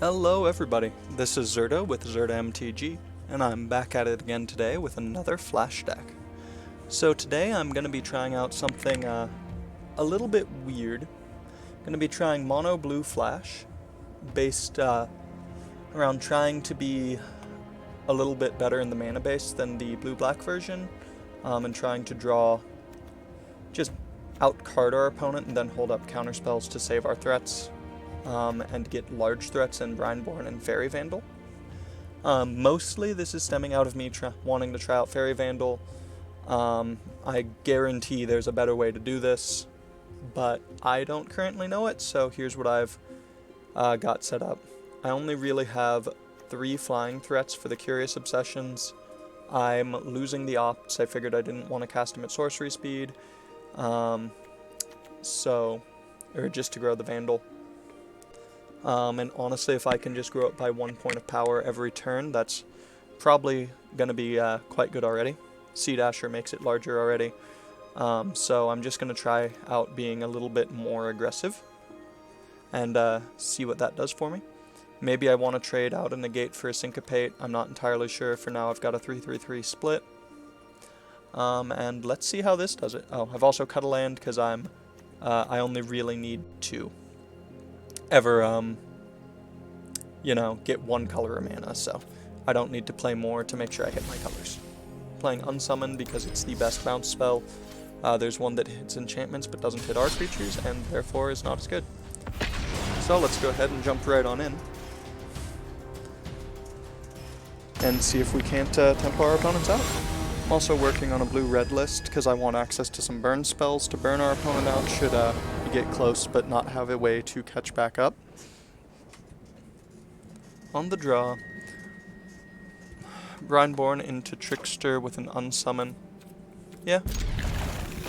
Hello everybody, this is Zerda with Zerda MTG, and I'm back at it again today with another Flash deck. So today I'm going to be trying out something a little bit weird. I'm going to be trying mono blue Flash, based around trying to be a little bit better in the mana base than the blue-black version, and trying to just out-card our opponent and then hold up counterspells to save our threats. And get large threats in Brineborn and Fairy Vandal. Mostly this is stemming out of me wanting to try out Fairy Vandal. I guarantee there's a better way to do this, but I don't currently know it, so here's what I've got set up. I only really have 3 flying threats for the Curious Obsessions. I'm losing the Opts. I figured I didn't want to cast them at sorcery speed, or just to grow the Vandal. And honestly, if I can just grow it by 1 point of power every turn, that's probably going to be quite good already. Sea Dasher makes it larger already. So I'm just going to try out being a little bit more aggressive and see what that does for me. Maybe I want to trade out a Negate for a Syncopate. I'm not entirely sure. For now, I've got a 3/3/3 split. And let's see how this does it. Oh, I've also cut a land because I only really need 2. Ever, get 1 color of mana, so I don't need to play more to make sure I hit my colors. Playing Unsummon because it's the best bounce spell. There's one that hits enchantments but doesn't hit our creatures, and therefore is not as good. So let's go ahead and jump right on in. And see if we can't tempo our opponents out. I'm also working on a blue-red list because I want access to some burn spells to burn our opponent out should we get close but not have a way to catch back up. On the draw, Brineborn into Trickster with an Unsummon. Yeah,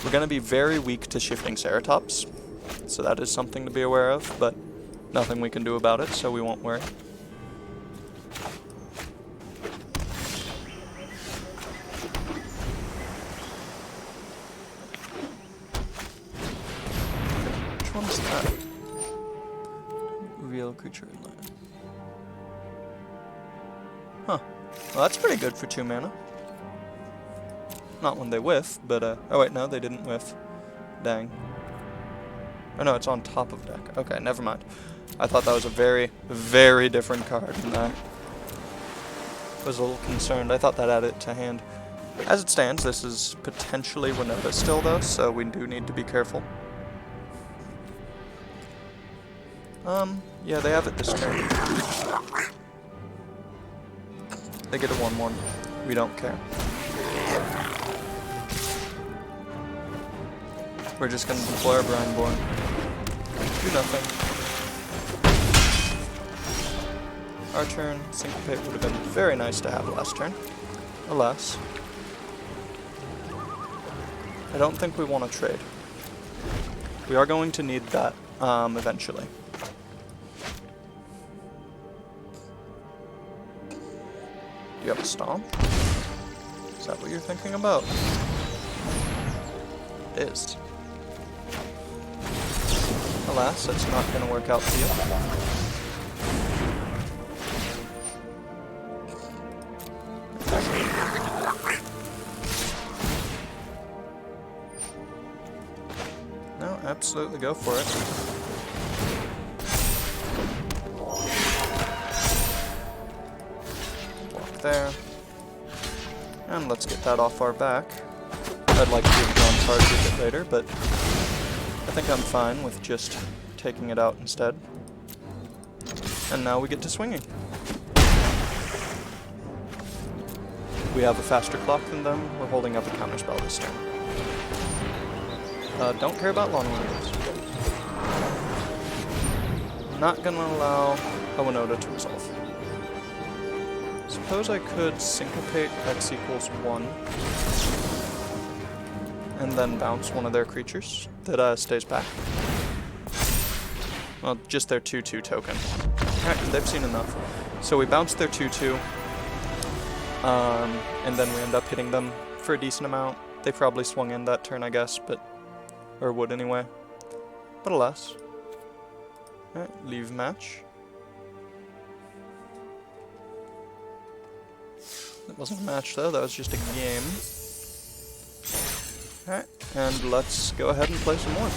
we're going to be very weak to Shifting Ceratops, so that is something to be aware of, but nothing we can do about it, so we won't worry. Which one's that? Real creature in land. Huh. Well, that's pretty good for 2 mana. Not when they whiff, but, oh wait, no, they didn't whiff. Dang. Oh no, it's on top of deck. Okay, never mind. I thought that was a very, very different card than that. I was a little concerned. I thought that added it to hand. As it stands, this is potentially Winota still, though, so we do need to be careful. Yeah, they have it this turn. They get a 1/1. We don't care. We're just gonna deploy our Brineborn. Do nothing. Our turn. Syncopate would have been very nice to have last turn. Alas. I don't think we want to trade. We are going to need that, eventually. Do you have a Stomp? Is that what you're thinking about? It is. Alas, that's not going to work out for you. No, absolutely go for it. There. And let's get that off our back. I'd like to give John Charge a bit later, but I think I'm fine with just taking it out instead. And now we get to swinging. We have a faster clock than them. We're holding up a counterspell this turn. Don't care about long windows. Not gonna allow a Winota to resolve. Suppose I could Syncopate X equals 1, and then bounce one of their creatures that stays back. Well, just their 2/2 token. Alright, they've seen enough. So we bounce their 2/2, and then we end up hitting them for a decent amount. They probably swung in that turn, I guess, or would anyway. But alas. Alright, leave match. It wasn't a match though, that was just a game. Alright, and let's go ahead and play some more.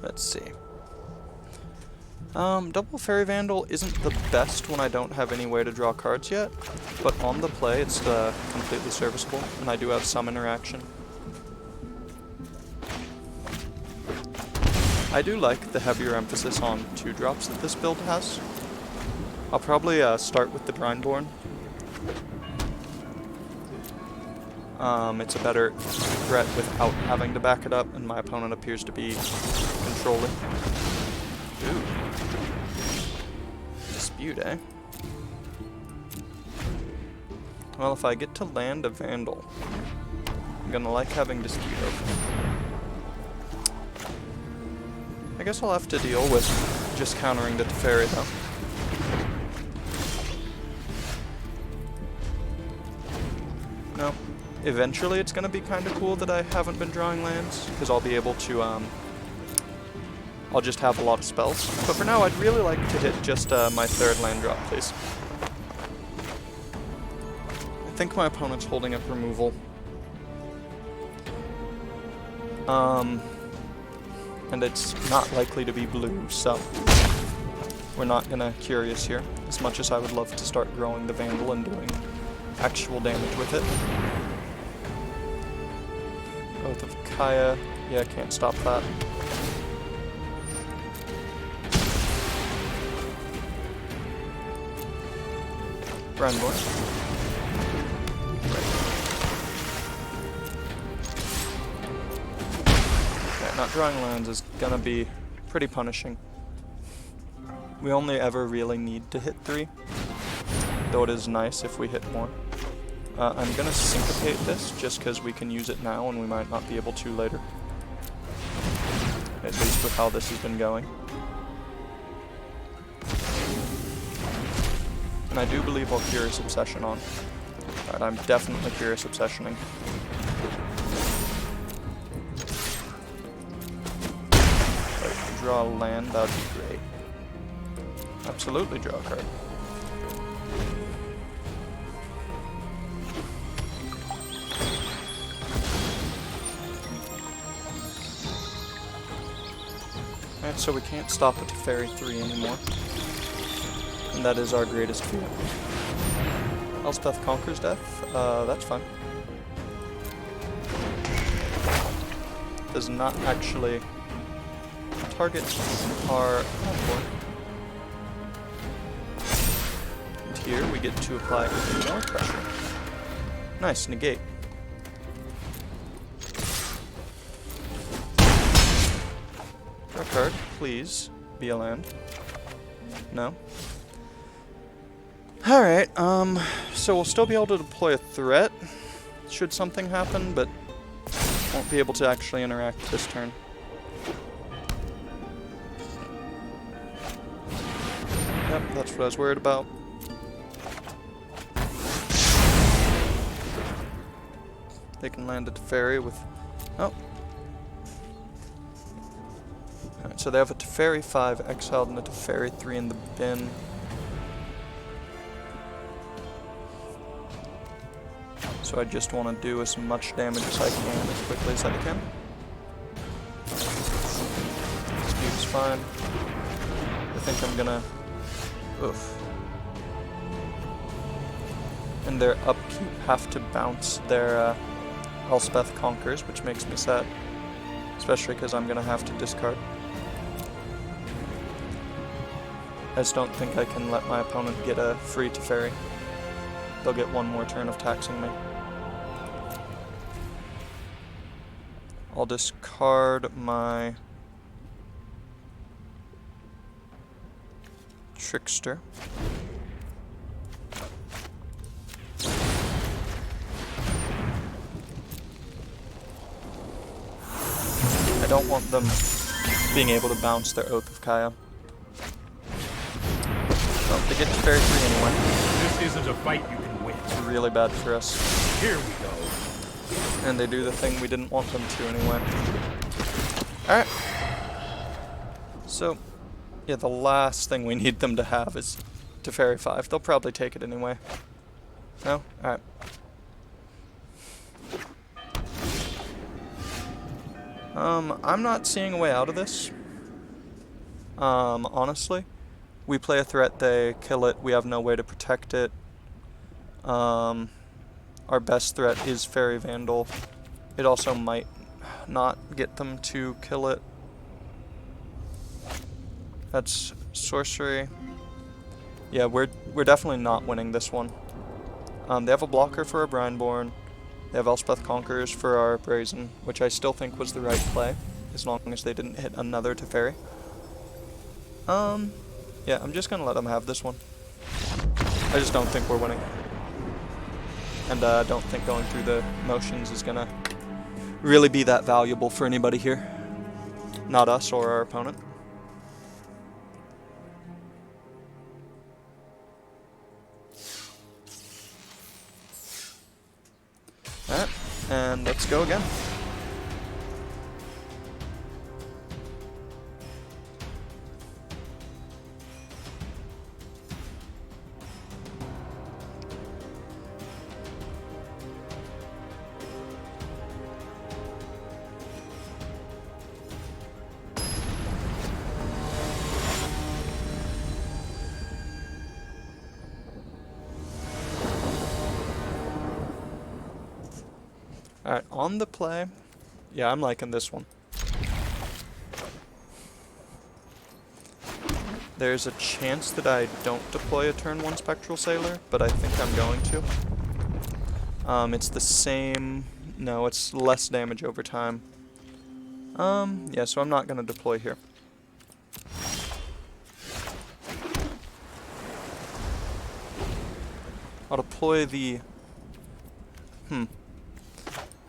Let's see. Double Fairy Vandal isn't the best when I don't have any way to draw cards yet, but on the play it's completely serviceable, and I do have some interaction. I do like the heavier emphasis on 2-drops that this build has. I'll probably start with the Grindborn. It's a better threat without having to back it up, and my opponent appears to be controlling. Ooh. Dispute, eh? Well, if I get to land a Vandal, I'm gonna like having Dispute open. I guess I'll have to deal with just countering the Teferi, though. No. Eventually it's gonna be kinda cool that I haven't been drawing lands, because I'll be able to, I'll just have a lot of spells. But for now, I'd really like to hit just my 3rd land drop, please. I think my opponent's holding up removal. And it's not likely to be blue, so we're not gonna Curious here, as much as I would love to start growing the Vandal and doing actual damage with it. Oath of Kaya. Yeah, can't stop that. Grindborn. Yeah, not drawing lands is gonna be pretty punishing. We only ever really need to hit 3, though it is nice if we hit more. I'm gonna syncopate this just because we can use it now and we might not be able to later. At least with how this has been going. And I do believe I'll Curious Obsession on. Alright, I'm definitely Curious Obsessioning. If I could draw a land, that would be great. Absolutely draw a card. Alright, so we can't stop a Teferi 3 anymore. And that is our greatest fear. Elspeth Conquers Death, that's fine. Does not actually target our board. And here we get to apply even more pressure. Nice, negate. Draw a card, please. Be a land. No. Alright, so we'll still be able to deploy a threat, should something happen, but won't be able to actually interact this turn. Yep, that's what I was worried about. They can land a Teferi with... Oh. Alright, so they have a Teferi 5 exiled and a Teferi 3 in the bin. So I just want to do as much damage as I can, as quickly as I can. Dispute's fine. I think I'm gonna... Oof. And their upkeep have to bounce their Elspeth Conquers, which makes me sad. Especially because I'm gonna have to discard. I just don't think I can let my opponent get a free Teferi. They'll get one more turn of taxing me. I'll discard my Trickster. want them being able to bounce their Oath of Kaya. Well, they get to Fairy 3 anyway. This isn't a fight you can win. It's really bad for us. Here we go. And they do the thing we didn't want them to anyway. Alright. So, yeah, the last thing we need them to have is to Fairy 5. They'll probably take it anyway. No? Alright. I'm not seeing a way out of this. Honestly. We play a threat, they kill it, we have no way to protect it. Our best threat is Fairy Vandal. It also might not get them to kill it. That's sorcery. Yeah, we're definitely not winning this one. They have a blocker for our Brineborn. They have Elspeth Conquerors for our Brazen, which I still think was the right play, as long as they didn't hit another to Fairy. Yeah, I'm just gonna let them have this one. I just don't think we're winning. And I don't think going through the motions is gonna really be that valuable for anybody here. Not us or our opponent. Alright, and let's go again. Alright, on the play. Yeah, I'm liking this one. There's a chance that I don't deploy a turn 1 Spectral Sailor, but I think I'm going to. It's the same... No, it's less damage over time. Yeah, so I'm not going to deploy here. I'll deploy the...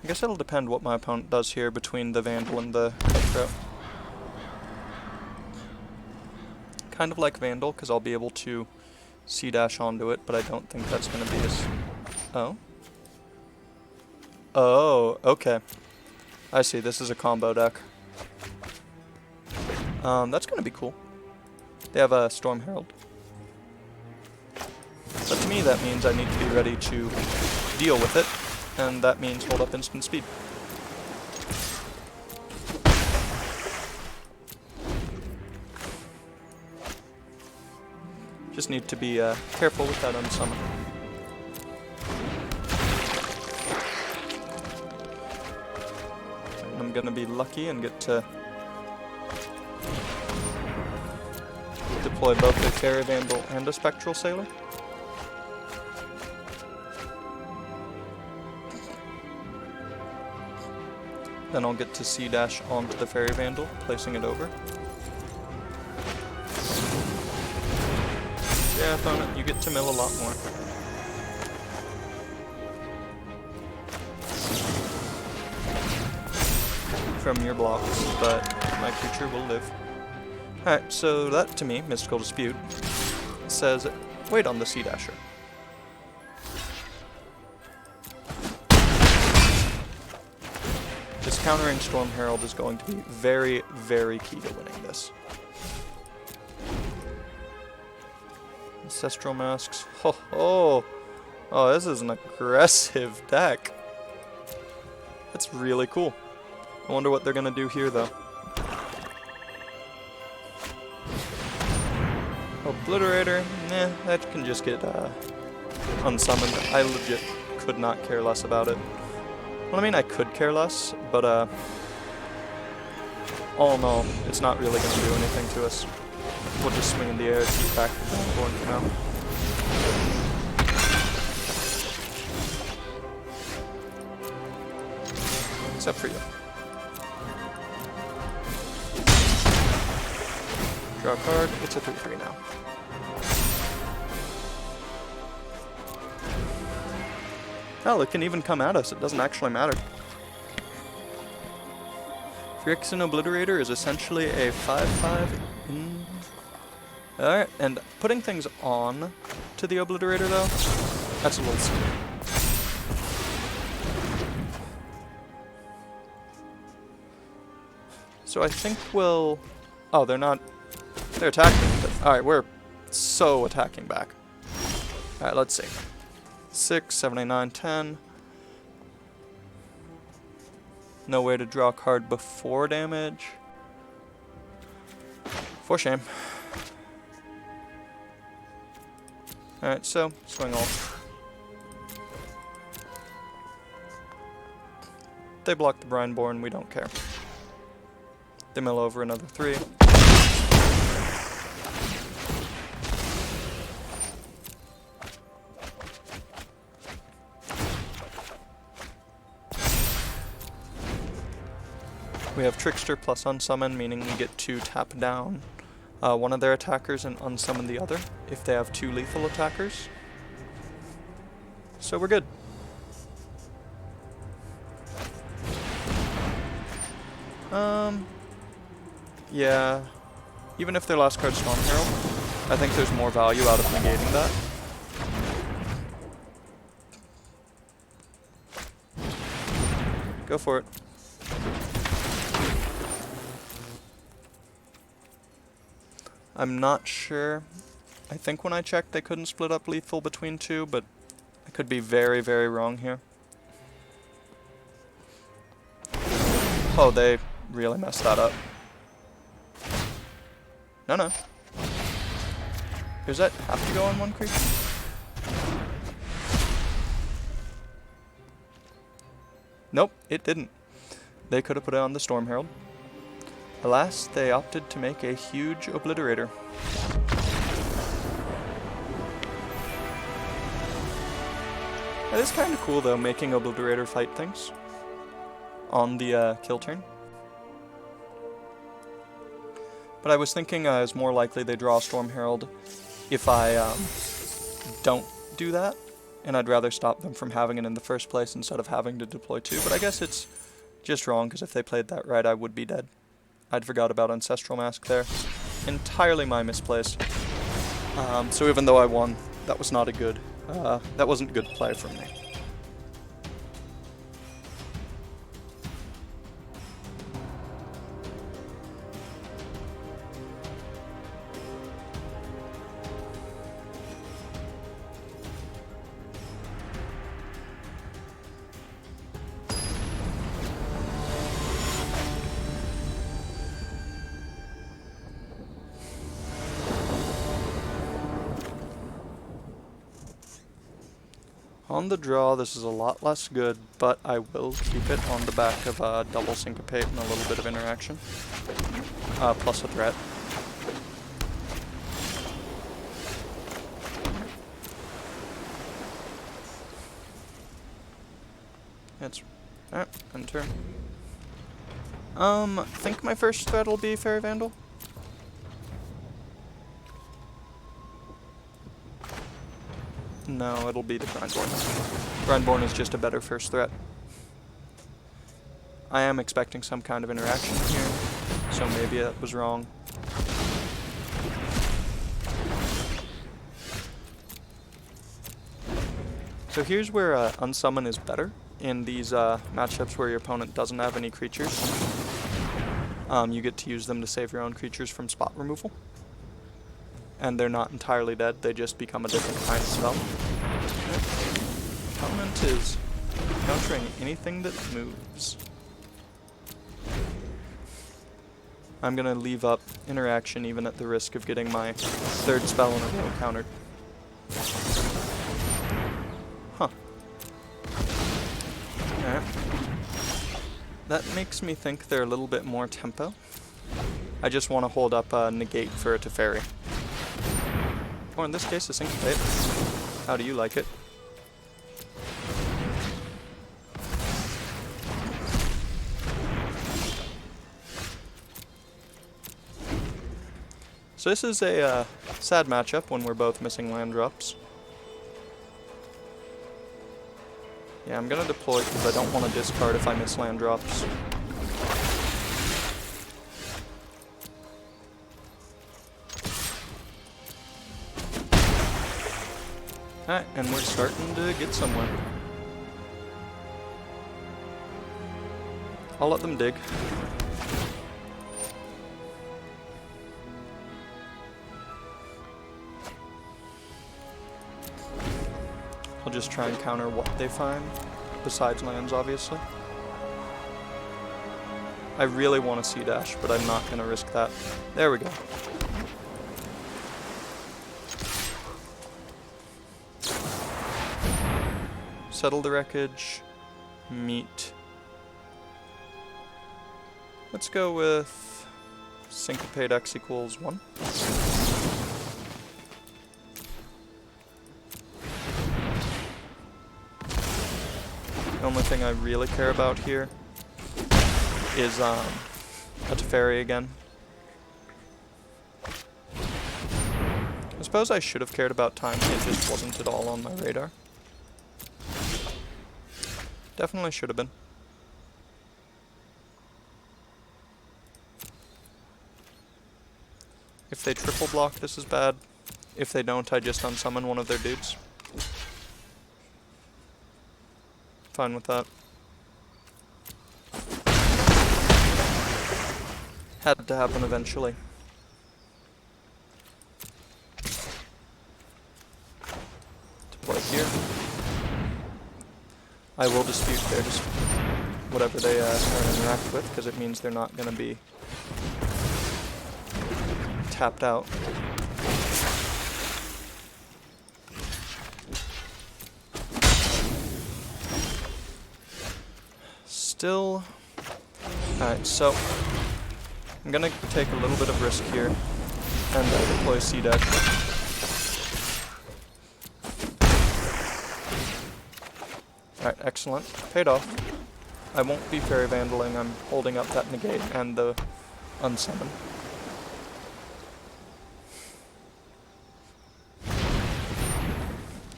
I guess it'll depend what my opponent does here between the Vandal and the Cutthroat. Kind of like Vandal, because I'll be able to C-dash onto it, but I don't think that's going to be as... Oh? Oh, okay. I see, this is a combo deck. That's going to be cool. They have a Storm Herald. But to me that means I need to be ready to deal with it. And that means hold up instant speed. Just need to be careful with that unsummon. I'm gonna be lucky and get to deploy both a Fairy Vandal and a Spectral Sailor. Then I'll get to C-dash onto the Fairy Vandal, placing it over. Yeah, opponent, you get to mill a lot more. From your blocks, but my creature will live. Alright, so that to me, Mystical Dispute, says wait on the C-dasher. Countering Storm Herald is going to be very, very key to winning this. Ancestral Masks. Ho ho! Oh, this is an aggressive deck. That's really cool. I wonder what they're gonna do here, though. Obliterator? Nah, that can just get unsummoned. I legit could not care less about it. Well, I mean, I could care less, but, all in all, it's not really going to do anything to us. We'll just swing in the air to keep back the Brineborn for now. Except for you. Draw a card, it's a 3/3 now. Hell, it can even come at us. It doesn't actually matter. Phyrexian Obliterator is essentially a 5/5 in... Alright, and putting things on to the Obliterator though, that's a little scary. So I think we'll... Oh, they're not... They're attacking. Alright, we're so attacking back. Alright, let's see. 6, 7, 8, 9, 10. No way to draw a card before damage. For shame. Alright, so, swing off. They block the Brineborn, we don't care. They mill over another 3. We have Trickster plus Unsummon, meaning we get to tap down one of their attackers and unsummon the other if they have 2 lethal attackers. So we're good. Yeah. Even if their last card's Storm Herald, I think there's more value out of negating that. Go for it. I'm not sure. I think when I checked they couldn't split up lethal between 2, but I could be very, very wrong here. Oh, they really messed that up. No. Does that have to go on 1 creature? Nope, it didn't. They could have put it on the Storm Herald. Alas, they opted to make a huge Obliterator. It is kind of cool though, making Obliterator fight things on the kill turn. But I was thinking it's more likely they draw a Storm Herald if I don't do that, and I'd rather stop them from having it in the first place instead of having to deploy 2. But I guess it's just wrong, because if they played that right, I would be dead. I'd forgot about Ancestral Mask there. Entirely my misplaced. So even though I won, that was not a good, that wasn't good play from me. On the draw, this is a lot less good, but I will keep it on the back of double syncopate and a little bit of interaction. Plus a threat. It's alright, end turn. I think my first threat will be Fairy Vandal. No, it'll be the Brineborn. Brineborn is just a better first threat. I am expecting some kind of interaction here, so maybe that was wrong. So here's where Unsummon is better in these matchups where your opponent doesn't have any creatures. You get to use them to save your own creatures from spot removal. And they're not entirely dead, they just become a different kind of spell. Opponent is countering anything that moves. I'm gonna leave up interaction even at the risk of getting my 3rd spell in a row countered. Huh. Alright. That makes me think they're a little bit more tempo. I just want to hold up a negate for a Teferi. Or in this case, a syncopate. How do you like it? So this is a sad matchup when we're both missing land drops. Yeah, I'm gonna deploy because I don't want to discard if I miss land drops. Alright, and we're starting to get somewhere. I'll let them dig. I'll just try and counter what they find, besides lands, obviously. I really want to sea dash, but I'm not going to risk that. There we go. Settle the wreckage. Meet. Let's go with syncopate x equals 1. The only thing I really care about here is a Teferi again. I suppose I should have cared about time, it just wasn't at all on my radar. Definitely should have been. If they triple block, this is bad. If they don't, I just unsummon one of their dudes. Fine with that. Had to happen eventually. Deploy here. I will dispute their whatever they interact with, because it means they're not going to be tapped out. Still... Alright, so I'm going to take a little bit of risk here and deploy Sea Deck. Alright, excellent. Paid off. I won't be Fairy Vandaling, I'm holding up that negate and the unsummon.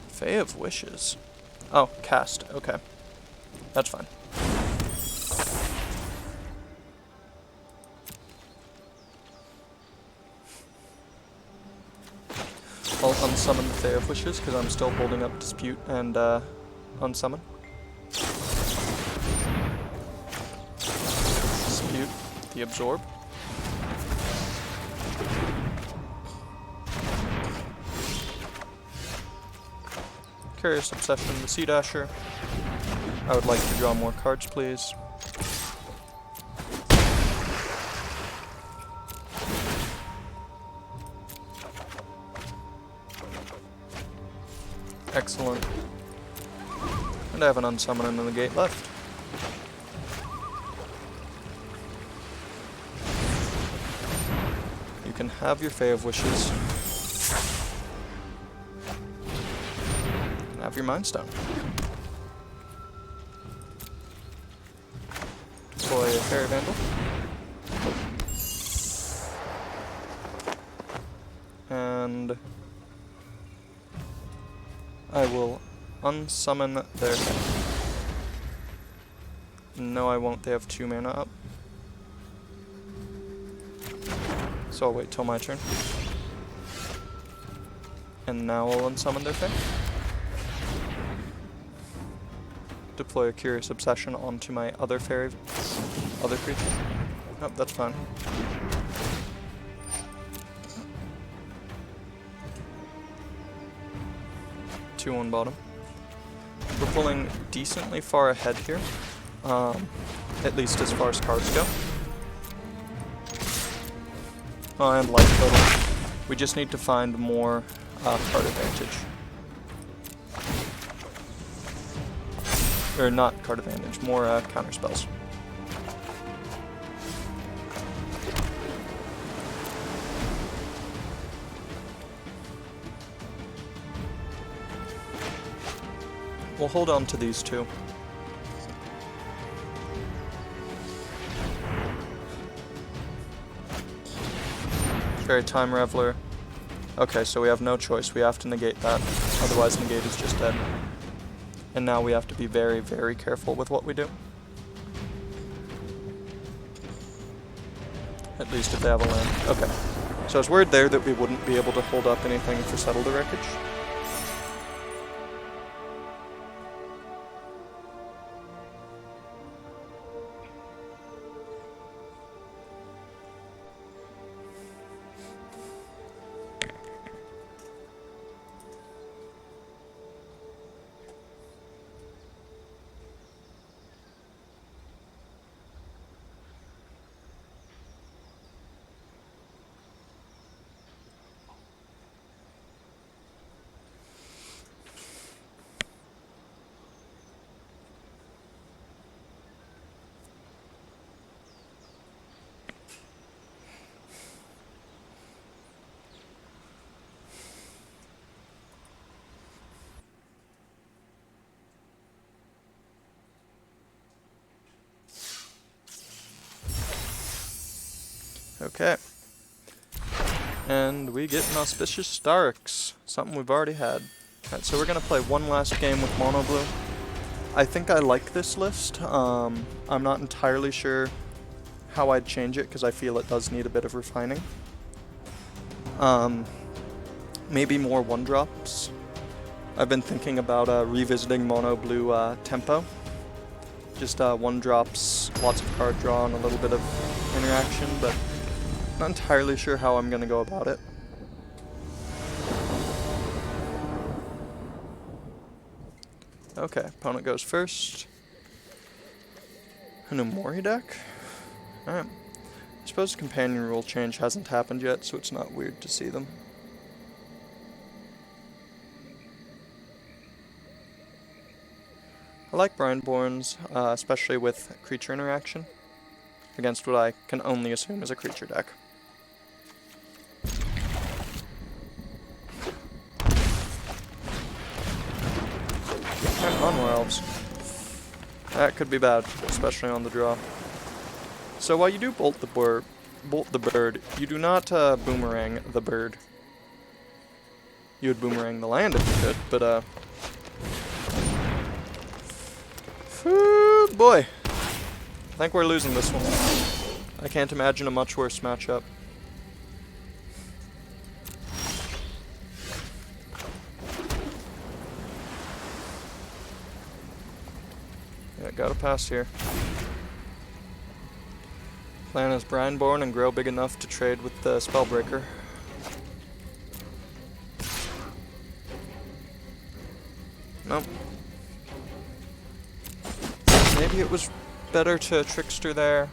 Fae of Wishes. Oh, cast. Okay. That's fine. I'll unsummon the Fae of Wishes because I'm still holding up Dispute and unsummon. Dispute the Absorb. Curious Obsession, the Sea Dasher. I would like to draw more cards, please. Excellent. And I have an unsummon and the gate left. You can have your Fae of Wishes. Have your Mind Stone. Deploy a Fairy Vandal. And I will unsummon their... No, I won't. They have 2 mana up. So I'll wait till my turn. And now I'll unsummon their Fae. Deploy a Curious Obsession onto my other creature. Oh, that's fine. Two on bottom. We're pulling decently far ahead here, at least as far as cards go. Oh, and life total. We just need to find more card advantage. Or not card advantage, more counter spells. We'll hold on to these two. Fairy Time Reveler. Okay, so we have no choice. We have to negate that. Otherwise, negate is just dead. And now we have to be very, very careful with what we do. At least if they have a land. Okay. So I was worried there that we wouldn't be able to hold up anything for Settle the Wreckage. Okay. And we get an Auspicious Starks, something we've already had. Alright, so we're going to play one last game with Mono Blue. I think I like this list. I'm not entirely sure how I'd change it, because I feel it does need a bit of refining. Maybe more one-drops. I've been thinking about revisiting Mono Blue tempo. Just one-drops, lots of card draw, and a little bit of interaction, but not entirely sure how I'm going to go about it. Okay, opponent goes first. An Umori deck? Alright. I suppose the companion rule change hasn't happened yet, so it's not weird to see them. I like Brineborns, especially with creature interaction, against what I can only assume is a creature deck. Onward Elves. That could be bad, especially on the draw. So while you do bolt the bird, you do not boomerang the bird. You would boomerang the land if you could, but boy, I think we're losing this one. I can't imagine a much worse matchup. Yeah, gotta pass here. Plan is Brineborn and grow big enough to trade with the Spellbreaker. Nope. Maybe it was better to Trickster there.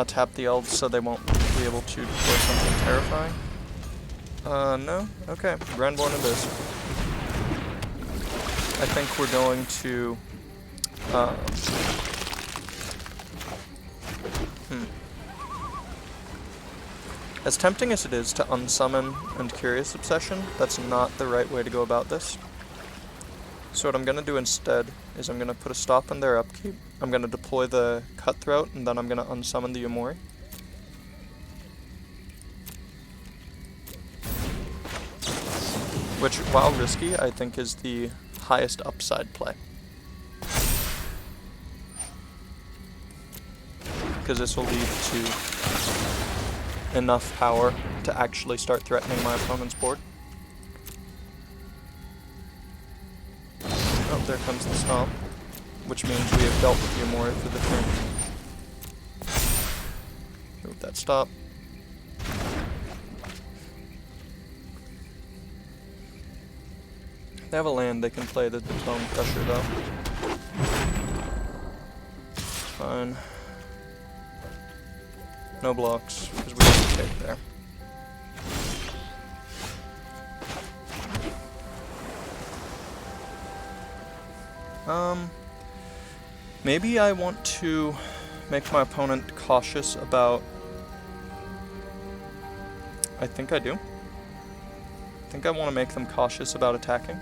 Tap the elves so they won't be able to deploy something terrifying. No? Okay, Brineborn it is. I think we're going to As tempting as it is to unsummon and Curious Obsession, that's not the right way to go about this. So what I'm going to do instead is I'm going to put a stop on their upkeep. I'm going to deploy the Cutthroat, and then I'm going to unsummon the Umori. Which, while risky, I think is the highest upside play. Because this will lead to enough power to actually start threatening my opponent's board. Oh, there comes the stomp, which means we have dealt with the Umori for the turn. Move that stop. They have a land they can play the Tone Crusher though. Fine. No blocks, because we have to take there. Maybe I want to make my opponent cautious about... I think I do. I think I want to make them cautious about attacking.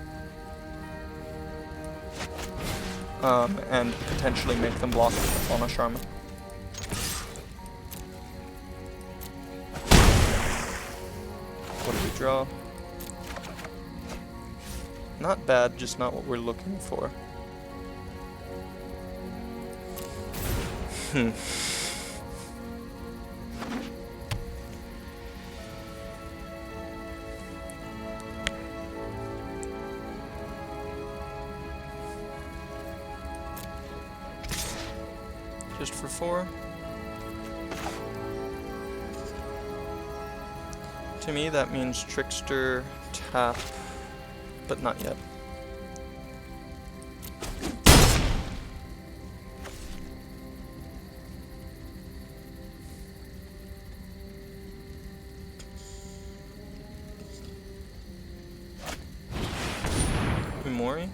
And potentially make them block with the Fauna Shaman. What do we draw? Not bad, just not what we're looking for. Just for 4. To me, that means Trickster, tap, but not yet. Umori?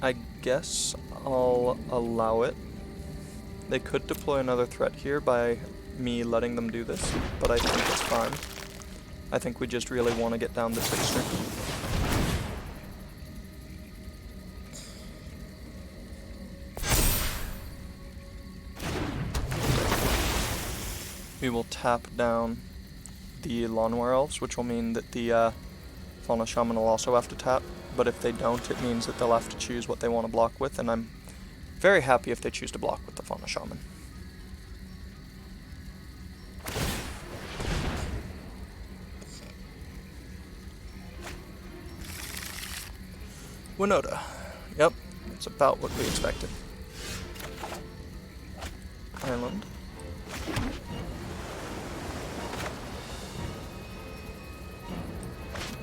I guess I'll allow it. They could deploy another threat here by me letting them do this, but I think it's fine. I think we just really want to get down the Trickster. we will tap down the Lawnmower Elves, which will mean that the Fauna Shaman will also have to tap, but if they don't, it means that they'll have to choose what they want to block with, and I'm very happy if they choose to block with the Fauna Shaman. Winota. Yep, that's about what we expected. Island.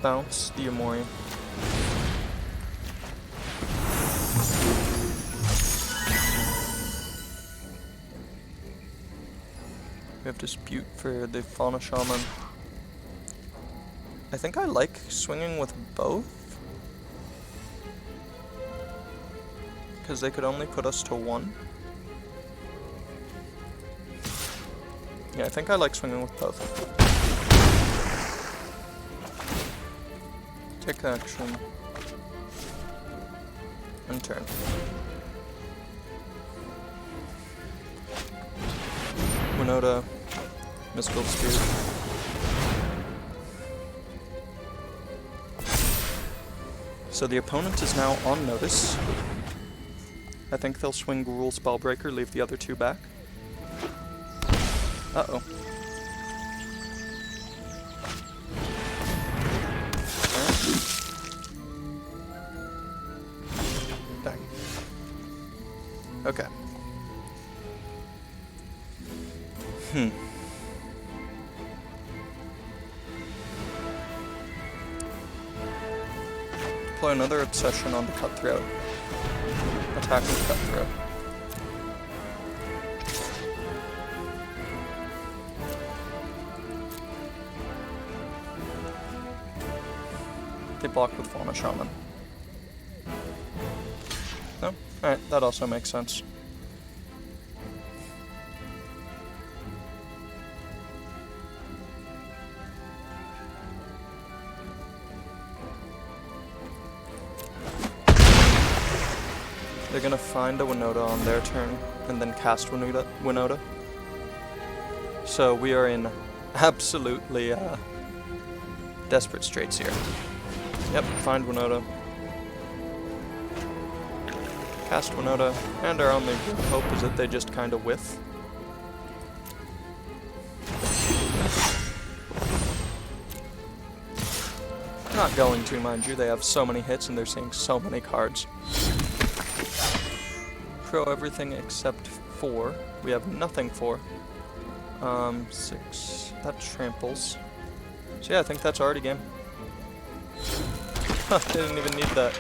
Bounce the Yamori. We have Dispute for the Fauna Shaman. I think I like swinging with both, because they could only put us to 1. Yeah, I think I like swinging with both. Take action. And turn. Winota. Mystical Spear. So the opponent is now on notice. I think they'll swing Gruul Spellbreaker, leave the other 2 back. Uh-oh. Dang. Okay. Deploy another Obsession on the Cutthroat. Attack with Cutthroat. They block with Fauna Shaman. No? Alright, that also makes sense. They're gonna find a Winota on their turn, and then cast Winota. So we are in absolutely desperate straits here. Yep, find Winota. Cast Winota, and our only hope is that they just kind of whiff. Not going to, mind you, they have so many hits and they're seeing so many cards. Pro everything except 4. We have nothing for. 6. That tramples. So yeah, I think that's already game. Huh, didn't even need that.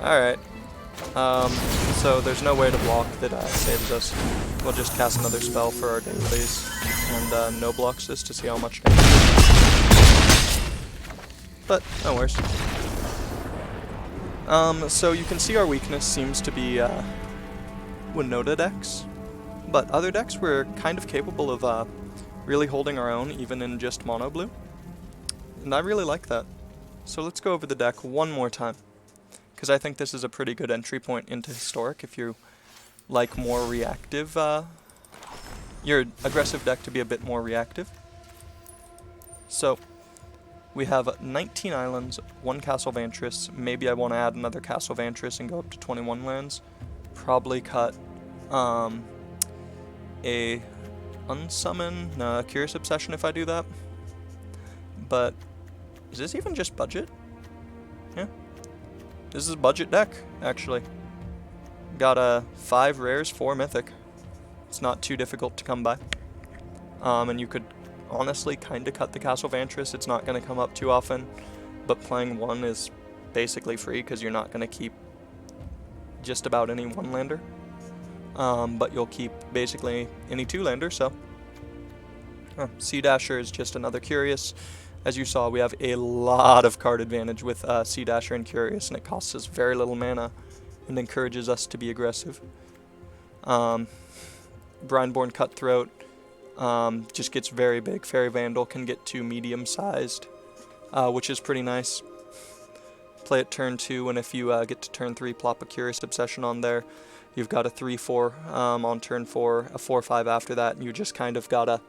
Alright. So there's no way to block that saves us. We'll just cast another spell for our dailies. And no blocks this to see how much damage. But, no worries. So you can see our weakness seems to be Winota decks, but other decks we're kind of capable of really holding our own even in just mono blue, and I really like that. So let's go over the deck one more time, because I think this is a pretty good entry point into Historic if you like more reactive, your aggressive deck to be a bit more reactive. So we have 19 islands, 1 Castle Vantress. Maybe I want to add another Castle Vantress and go up to 21 lands. Probably cut a unsummon Curious Obsession if I do that. But is this even just budget? Yeah. This is a budget deck, actually. Got 5 rares, 4 mythic. It's not too difficult to come by. And you could honestly kind of cut the Castle Vantress. It's not going to come up too often, but playing 1 is basically free because you're not going to keep just about any 1-lander. But you'll keep basically any 2-lander, so. Sea Dasher is just another Curious. As you saw, we have a lot of card advantage with Sea Dasher and Curious, and it costs us very little mana and encourages us to be aggressive. Brineborn Cutthroat just gets very big. Fairy Vandal can get to medium-sized, which is pretty nice. Play it turn 2, and if you get to turn 3, plop a Curious Obsession on there. You've got a 3-4 on turn 4, a 4-5 after that, and you just kind of got a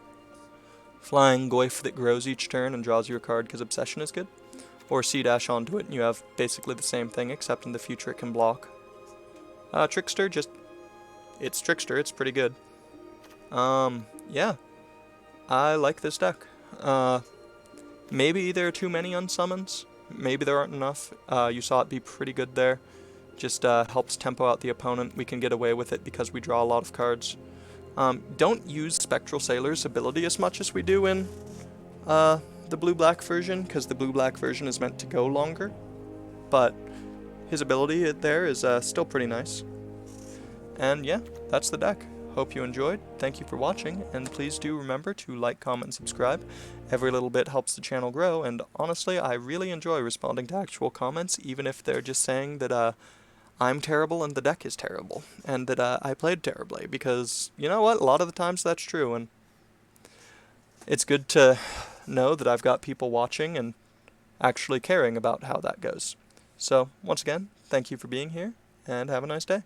Flying Goyf that grows each turn and draws you a card because Obsession is good. Or C-dash onto it and you have basically the same thing, except in the future it can block. Trickster, it's Trickster, it's pretty good. Yeah. I like this deck. Maybe there are too many unsummons. Maybe there aren't enough. You saw it be pretty good there. Just helps tempo out the opponent. We can get away with it because we draw a lot of cards. Don't use Spectral Sailor's ability as much as we do in the blue-black version, because the blue-black version is meant to go longer. But his ability there is still pretty nice. And yeah, that's the deck. Hope you enjoyed. Thank you for watching, and please do remember to like, comment, and subscribe. Every little bit helps the channel grow, and honestly, I really enjoy responding to actual comments, even if they're just saying that I'm terrible and the deck is terrible, and that I played terribly, because you know what? A lot of the times that's true, and it's good to know that I've got people watching and actually caring about how that goes. So, once again, thank you for being here, and have a nice day.